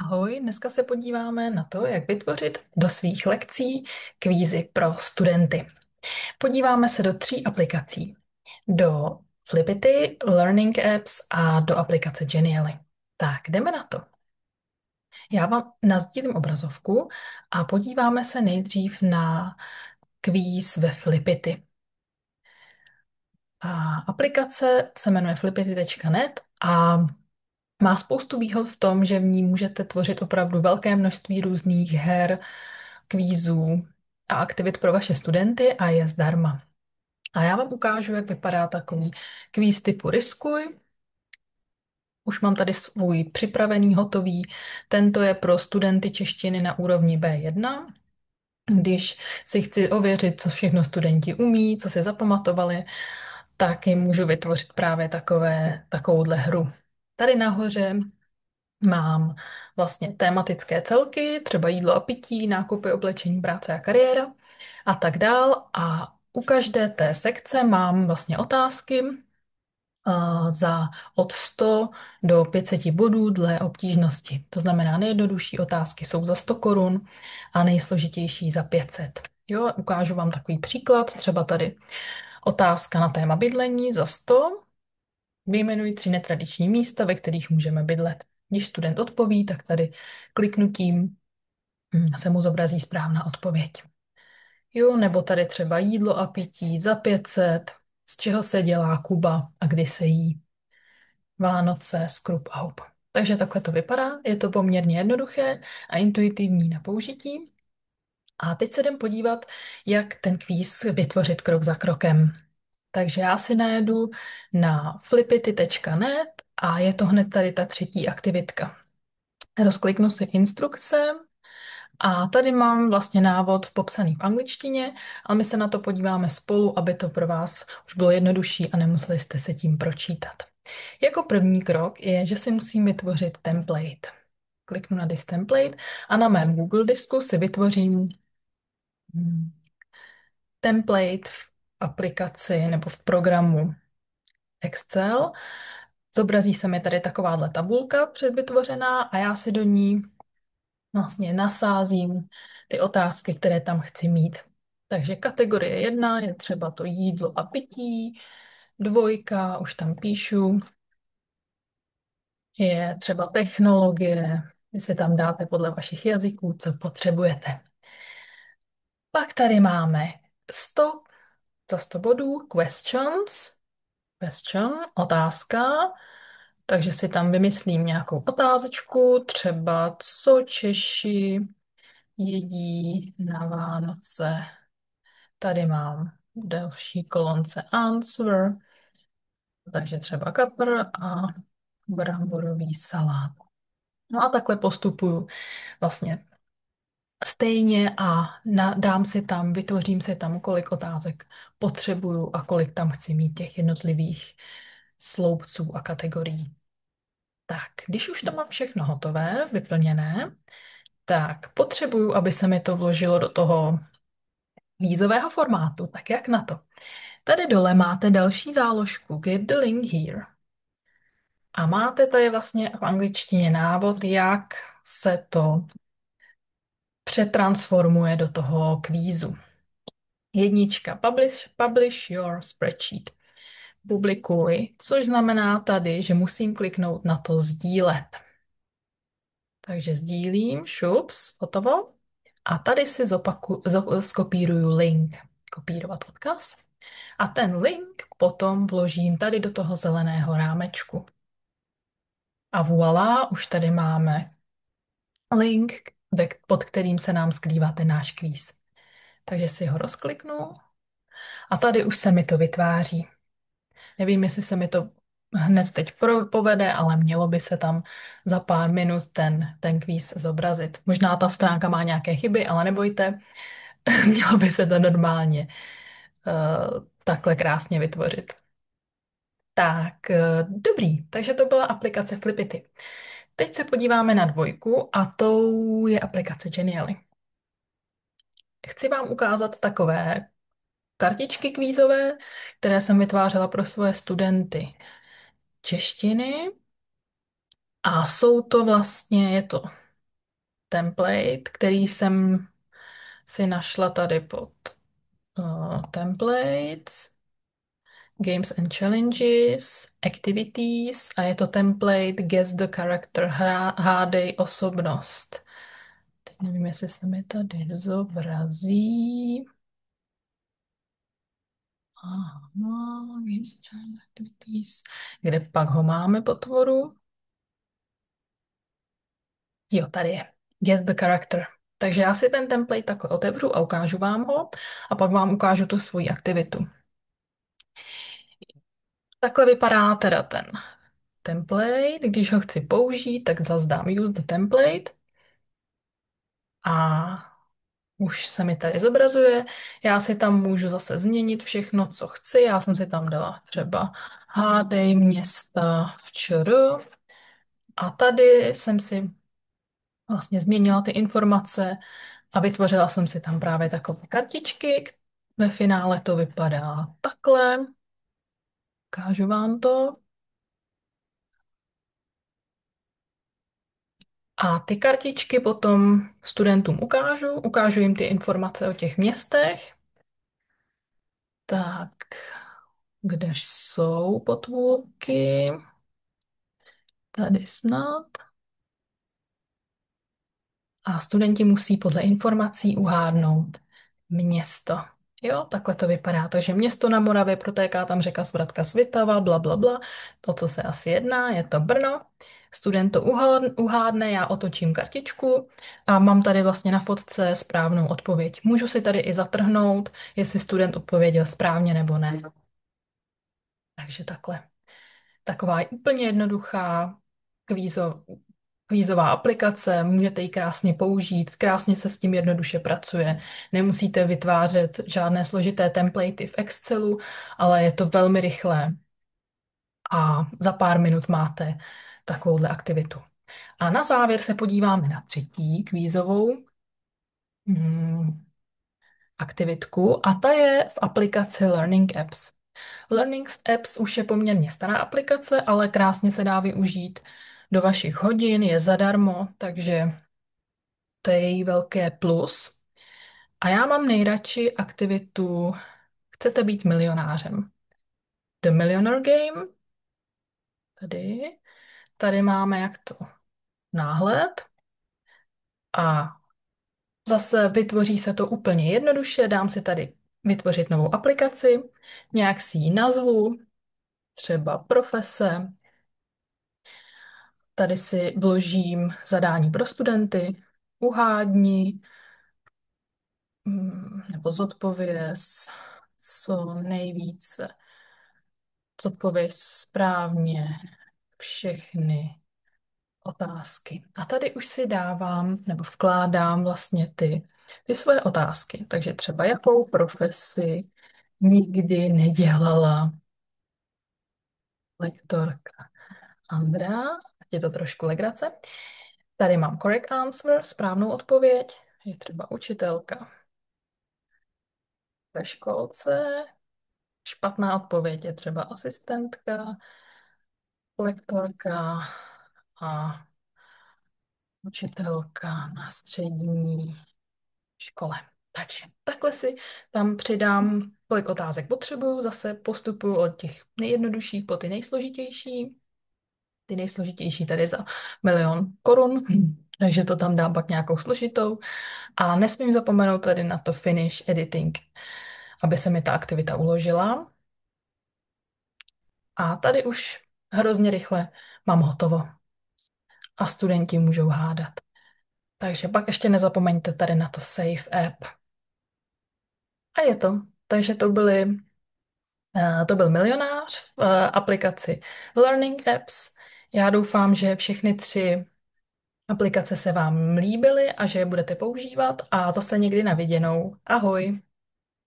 Ahoj, dneska se podíváme na to, jak vytvořit do svých lekcí kvízy pro studenty. Podíváme se do 3 aplikací. Do Flipity, Learning Apps a do aplikace Genially. Tak, jdeme na to. Já vám nasdílím obrazovku a podíváme se nejdřív na kvíz ve Flipity. Aplikace se jmenuje flipity.net a má spoustu výhod v tom, že v ní můžete tvořit opravdu velké množství různých her, kvízů a aktivit pro vaše studenty a je zdarma. A já vám ukážu, jak vypadá takový kvíz typu Riskuj. Už mám tady svůj připravený, hotový. Tento je pro studenty češtiny na úrovni B1. Když si chci ověřit, co všechno studenti umí, co si zapamatovali, tak jim můžu vytvořit právě takovouhle hru. Tady nahoře mám vlastně tématické celky, třeba jídlo a pití, nákupy, oblečení, práce a kariéra a tak dál. A u každé té sekce mám vlastně otázky za od 100 do 500 bodů dle obtížnosti. To znamená, nejjednodušší otázky jsou za 100 korun a nejsložitější za 500. Jo, ukážu vám takový příklad, třeba tady otázka na téma bydlení za 100. Vyjmenuji 3 netradiční místa, ve kterých můžeme bydlet. Když student odpoví, tak tady kliknutím se mu zobrazí správná odpověď. Jo, nebo tady třeba jídlo a pití za 500, z čeho se dělá Kuba a kdy se jí. Vánoce, skrup a hub. Takže takhle to vypadá. Je to poměrně jednoduché a intuitivní na použití. A teď se jdem podívat, jak ten kvíz vytvořit krok za krokem. Takže já si najedu na flipity.net a je to hned tady ta 3. aktivitka. Rozkliknu si instrukce a tady mám vlastně návod popsaný v angličtině, ale my se na to podíváme spolu, aby to pro vás už bylo jednodušší a nemuseli jste se tím pročítat. Jako první krok je, že si musím vytvořit template. Kliknu na This Template a na mém Google disku si vytvořím template v aplikaci nebo v programu Excel. Zobrazí se mi tady takováhle tabulka předvytvořená a já si do ní vlastně nasázím ty otázky, které tam chci mít. Takže kategorie 1 je třeba to jídlo a pití, 2 už tam píšu, je třeba technologie, vy si tam dáte podle vašich jazyků, co potřebujete. Pak tady máme 100 za 100 bodů, question, otázka, takže si tam vymyslím nějakou otázečku, třeba co Češi jedí na Vánoce. Tady mám další kolonce answer, takže třeba kapr a bramborový salát. No a takhle postupuju vlastně stejně a dám si tam, vytvořím si tam, kolik otázek potřebuju a kolik tam chci mít těch jednotlivých sloupců a kategorií. Tak, když už to mám všechno hotové, vyplněné, tak potřebuju, aby se mi to vložilo do toho vízového formátu. Tak jak na to? Tady dole máte další záložku Get the link here. A máte tady vlastně v angličtině návod, jak se to přetransformuje do toho kvízu. 1. Publish your spreadsheet. Publikuj, což znamená tady, že musím kliknout na to sdílet. Takže sdílím, šups, hotovo. A tady si skopíruju link, kopírovat odkaz. A ten link potom vložím tady do toho zeleného rámečku. A voilà, už tady máme link, pod kterým se nám skrývá ten náš kvíz. Takže si ho rozkliknu a tady už se mi to vytváří. Nevím, jestli se mi to hned teď povede, ale mělo by se tam za pár minut ten kvíz zobrazit. Možná ta stránka má nějaké chyby, ale nebojte, mělo by se to normálně takhle krásně vytvořit. Tak, dobrý, takže to byla aplikace Flipity. Teď se podíváme na 2 a tou je aplikace Genially. Chci vám ukázat takové kartičky kvízové, které jsem vytvářela pro svoje studenty češtiny. A jsou to vlastně, je to template, který jsem si našla tady pod templates, games and challenges, activities a je to template guess the character, hádej osobnost. Teď nevím, jestli se mi tady zobrazí. Aha, games and challenges, activities. Kde pak ho máme po tvoru? Jo, tady je. Guess the character. Takže já si ten template takhle otevřu a ukážu vám ho a pak vám ukážu tu svoji aktivitu. Takhle vypadá teda ten template. Když ho chci použít, tak zase dám use the template a už se mi tady zobrazuje. Já si tam můžu zase změnit všechno, co chci. Já jsem si tam dala třeba hádej města v ČR a tady jsem si vlastně změnila ty informace a vytvořila jsem si tam právě takové kartičky. Ve finále to vypadá takhle. Ukážu vám to. A ty kartičky potom studentům ukážu jim ty informace o těch městech. Tak, kde jsou potvůrky? Tady snad. A studenti musí podle informací uhádnout město. Jo, takhle to vypadá. Takže město na Moravě, protéká tam řeka Svratka Svitava, bla, bla, bla. O co se asi jedná, je to Brno. Student to uhádne, já otočím kartičku a mám tady vlastně na fotce správnou odpověď. Můžu si tady i zatrhnout, jestli student odpověděl správně nebo ne. Takže takhle. Taková je úplně jednoduchá kvízo, kvízová aplikace, můžete ji krásně použít, krásně se s tím jednoduše pracuje. Nemusíte vytvářet žádné složité templatey v Excelu, ale je to velmi rychlé a za pár minut máte takovouhle aktivitu. A na závěr se podíváme na třetí kvízovou aktivitku a ta je v aplikaci Learning Apps. Learning Apps už je poměrně stará aplikace, ale krásně se dá využít do vašich hodin, je zadarmo, takže to je její velké plus. A já mám nejradši aktivitu Chcete být milionářem. The Millionaire Game. Tady. Tady máme jak to náhled. A zase vytvoří se to úplně jednoduše. Dám si tady vytvořit novou aplikaci. Nějak si ji nazvu. Třeba profese. Tady si vložím zadání pro studenty. Uhádni nebo zodpověz co nejvíce. Zodpověz správně všechny otázky. A tady už si dávám nebo vkládám vlastně ty svoje otázky. Takže třeba jakou profesi nikdy nedělala lektorka Andrea. Ať je to trošku legrace. Tady mám correct answer, správnou odpověď. Je třeba učitelka ve školce. Špatná odpověď je třeba asistentka, lektorka a učitelka na střední škole. Takže takhle si tam přidám, kolik otázek potřebuju, zase postupuju od těch nejjednodušších po ty nejsložitější. Ty nejsložitější tady za 1 000 000 korun, takže to tam dám pak nějakou složitou. A nesmím zapomenout tady na to finish editing, aby se mi ta aktivita uložila. A tady už hrozně rychle mám hotovo. A studenti můžou hádat. Takže pak ještě nezapomeňte tady na to Save App. A je to. Takže to byl milionář v aplikaci Learning Apps. Já doufám, že všechny 3 aplikace se vám líbily a že je budete používat a zase někdy na viděnou. Ahoj!